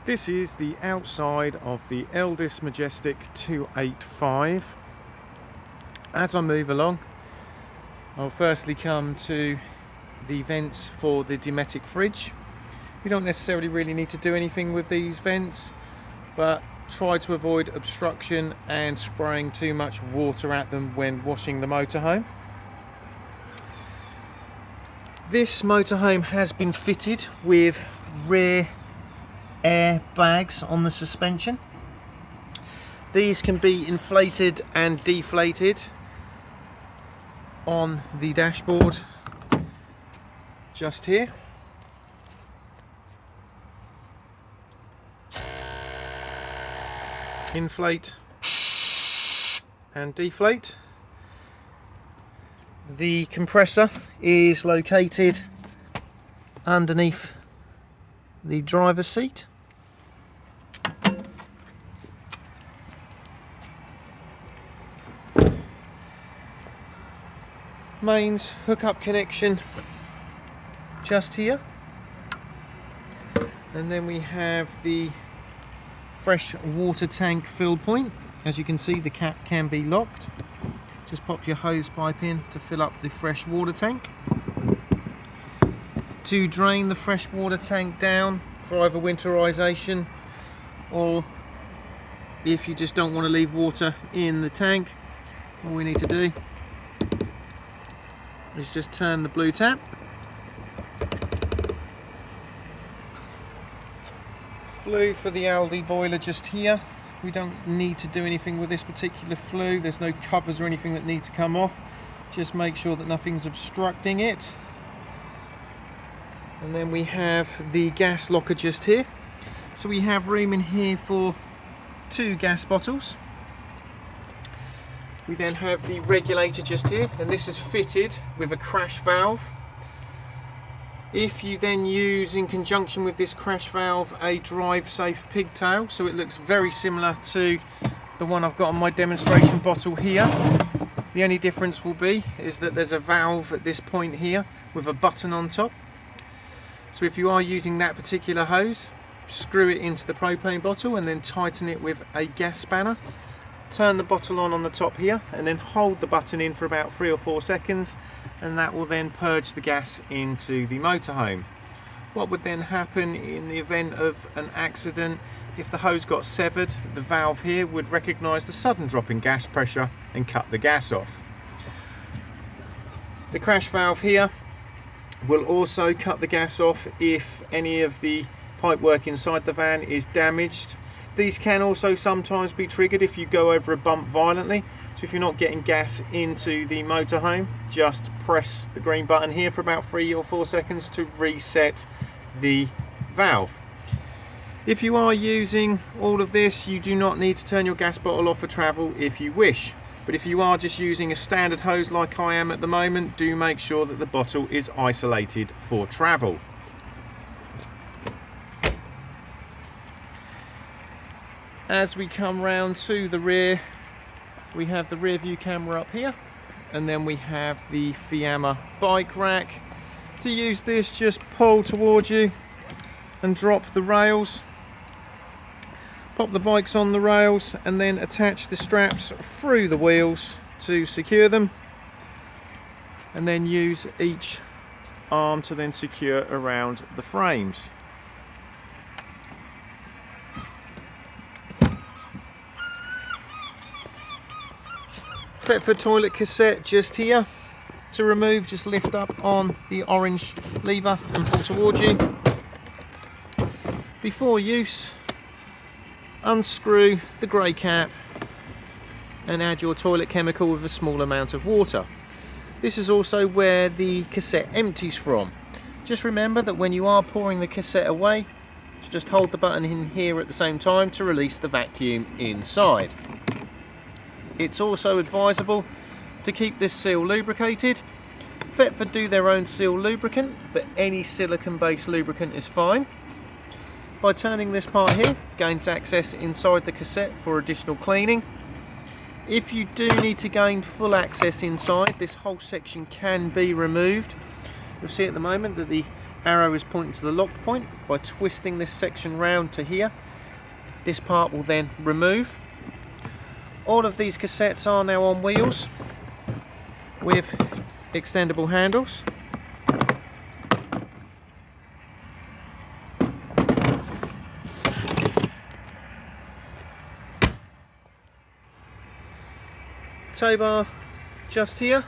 This is the outside of the Elddis Majestic 285. As I move along, I'll firstly come to the vents for the Dometic fridge. You don't necessarily really need to do anything with these vents, but try to avoid obstruction and spraying too much water at them when washing the motorhome. This motorhome has been fitted with rear air bags on the suspension. These can be inflated and deflated on the dashboard just here. Inflate and deflate. The compressor is located underneath the driver's seat. Mains hookup connection just here, and then we have the fresh water tank fill point. As you can see, the cap can be locked. Just pop your hose pipe in to fill up the fresh water tank. To drain the fresh water tank down for either winterization, or if you just don't want to leave water in the tank, all we need to do is just turn the blue tap. Flue for the Aldi boiler just here. We don't need to do anything with this particular flue. There's no covers or anything that need to come off. Just make sure that nothing's obstructing it. And then we have the gas locker just here. So we have room in here for 2 gas bottles. We then have the regulator just here, and this is fitted with a crash valve. If you then use, in conjunction with this crash valve, a drive safe pigtail, so it looks very similar to the one I've got on my demonstration bottle here. The only difference will be is that there's a valve at this point here with a button on top. So if you are using that particular hose, screw it into the propane bottle and then tighten it with a gas spanner. Turn the bottle on the top here and then hold the button in for about 3 or 4 seconds, and that will then purge the gas into the motorhome. What would then happen in the event of an accident? If the hose got severed, the valve here would recognise the sudden drop in gas pressure and cut the gas off. The crash valve here will also cut the gas off if any of the pipework inside the van is damaged. These can also sometimes be triggered if you go over a bump violently. So if you're not getting gas into the motorhome, just press the green button here for about 3 or 4 seconds to reset the valve. If you are using all of this, you do not need to turn your gas bottle off for travel if you wish. But if you are just using a standard hose like I am at the moment, do make sure that the bottle is isolated for travel. As we come round to the rear, we have the rear view camera up here, and then we have the Fiamma bike rack. To use this, just pull towards you and drop the rails. Pop the bikes on the rails and then attach the straps through the wheels to secure them, and then use each arm to then secure around the frames. Thetford toilet cassette just here. To remove, just lift up on the orange lever and pull towards you. Before use, unscrew the grey cap and add your toilet chemical with a small amount of water. This is also where the cassette empties from. Just remember that when you are pouring the cassette away, just hold the button in here at the same time to release the vacuum inside. It's also advisable to keep this seal lubricated. Thetford do their own seal lubricant, but any silicone-based lubricant is fine. By turning this part here, gains access inside the cassette for additional cleaning. If you do need to gain full access inside, this whole section can be removed. You'll see at the moment that the arrow is pointing to the locked point. By twisting this section round to here, this part will then remove. All of these cassettes are now on wheels with extendable handles. Tow bar just here.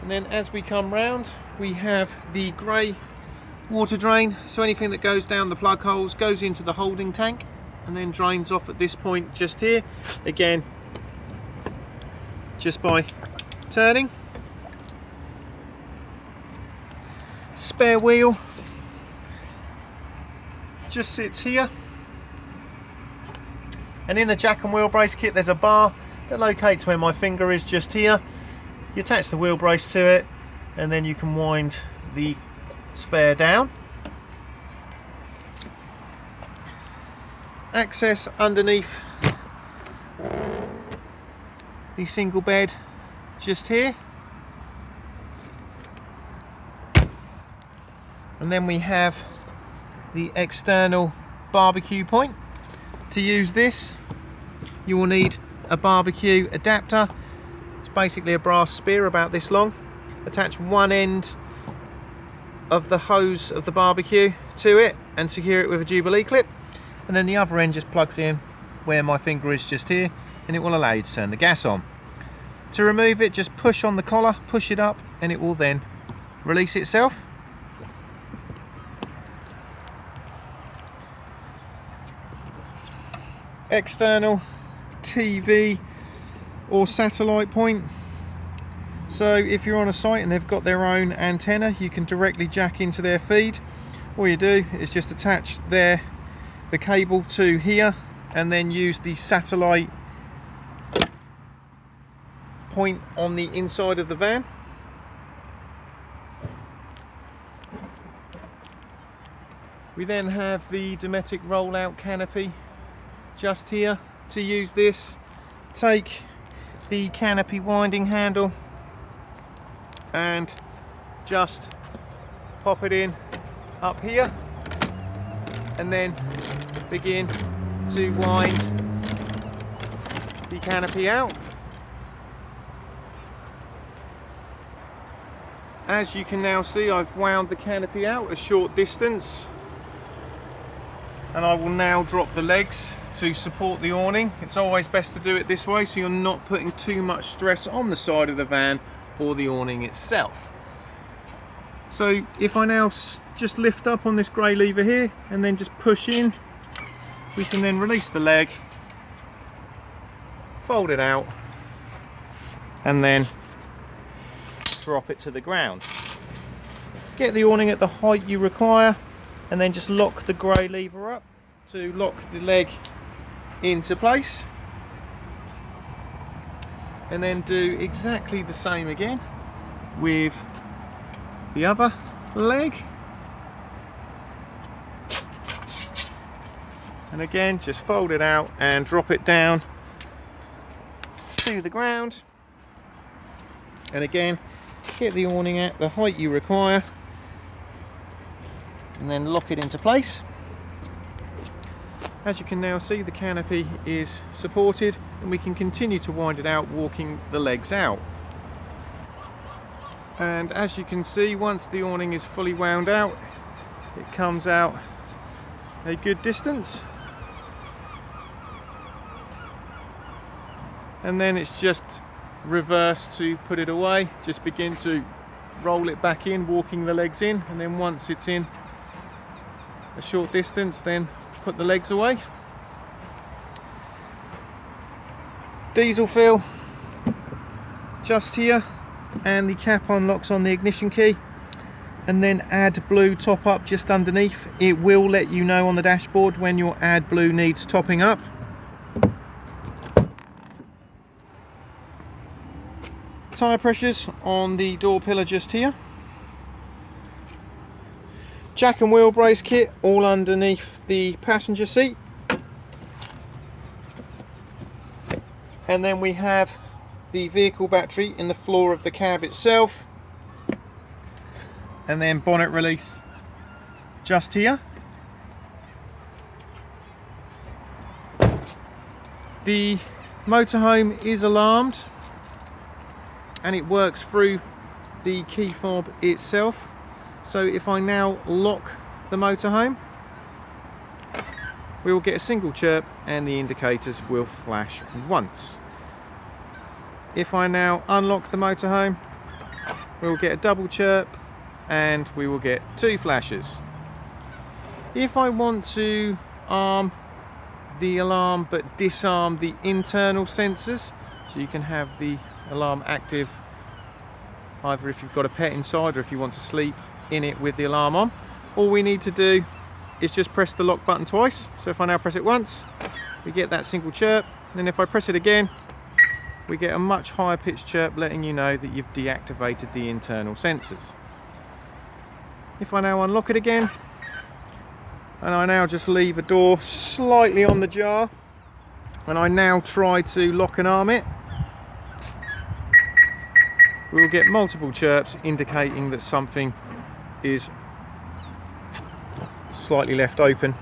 And then as we come round, we have the grey water drain, so anything that goes down the plug holes goes into the holding tank and then drains off at this point just here, again just by turning. Spare wheel just sits here, and in the jack and wheel brace kit there's a bar that locates where my finger is just here. You attach the wheel brace to it and then you can wind the spare down. Access underneath the single bed just here, and then we have the external barbecue point. To use this you will need a barbecue adapter. It's basically a brass spear about this long. Attach one end of the hose of the barbecue to it and secure it with a Jubilee clip, and then the other end just plugs in where my finger is just here, and it will allow you to turn the gas on. To remove it, just push on the collar, push it up, and it will then release itself. External TV or satellite point. So if you're on a site and they've got their own antenna, you can directly jack into their feed. All you do is just attach the cable to here and then use the satellite point on the inside of the van. We then have the Dometic rollout canopy just here. To use this, take the canopy winding handle and just pop it in up here, and then begin to wind the canopy out. As you can now see, I've wound the canopy out a short distance, and I will now drop the legs to support the awning. It's always best to do it this way so you're not putting too much stress on the side of the van or the awning itself. So if I now just lift up on this grey lever here and then just push in, we can then release the leg, fold it out, and then drop it to the ground. Get the awning at the height you require, and then just lock the grey lever up to lock the leg into place, and then do exactly the same again with the other leg, and again just fold it out and drop it down to the ground, and again get the awning at the height you require and then lock it into place. As you can now see, the canopy is supported and we can continue to wind it out, walking the legs out. And as you can see, once the awning is fully wound out, it comes out a good distance, and then it's just reverse to put it away. Just begin to roll it back in, walking the legs in, and then once it's in a short distance, then put the legs away. Diesel fill just here, and the cap unlocks on the ignition key, and then add blue top up just underneath. It will let you know on the dashboard when your add blue needs topping up. Tyre pressures on the door pillar just here. Jack and wheel brace kit all underneath the passenger seat, and then we have the vehicle battery in the floor of the cab itself, and then bonnet release just here. The motorhome is alarmed and it works through the key fob itself. So if I now lock the motorhome, we will get a single chirp and the indicators will flash once. If I now unlock the motorhome, we will get a double chirp and we will get 2 flashes. If I want to arm the alarm but disarm the internal sensors, so you can have the alarm active either if you've got a pet inside or if you want to sleep in it with the alarm on, all we need to do is just press the lock button twice. So if I now press it once, we get that single chirp. Then if I press it again, we get a much higher pitched chirp letting you know that you've deactivated the internal sensors. If I now unlock it again, and I now just leave a door slightly on the jar, and I now try to lock and arm it, we will get multiple chirps indicating that something is slightly left open.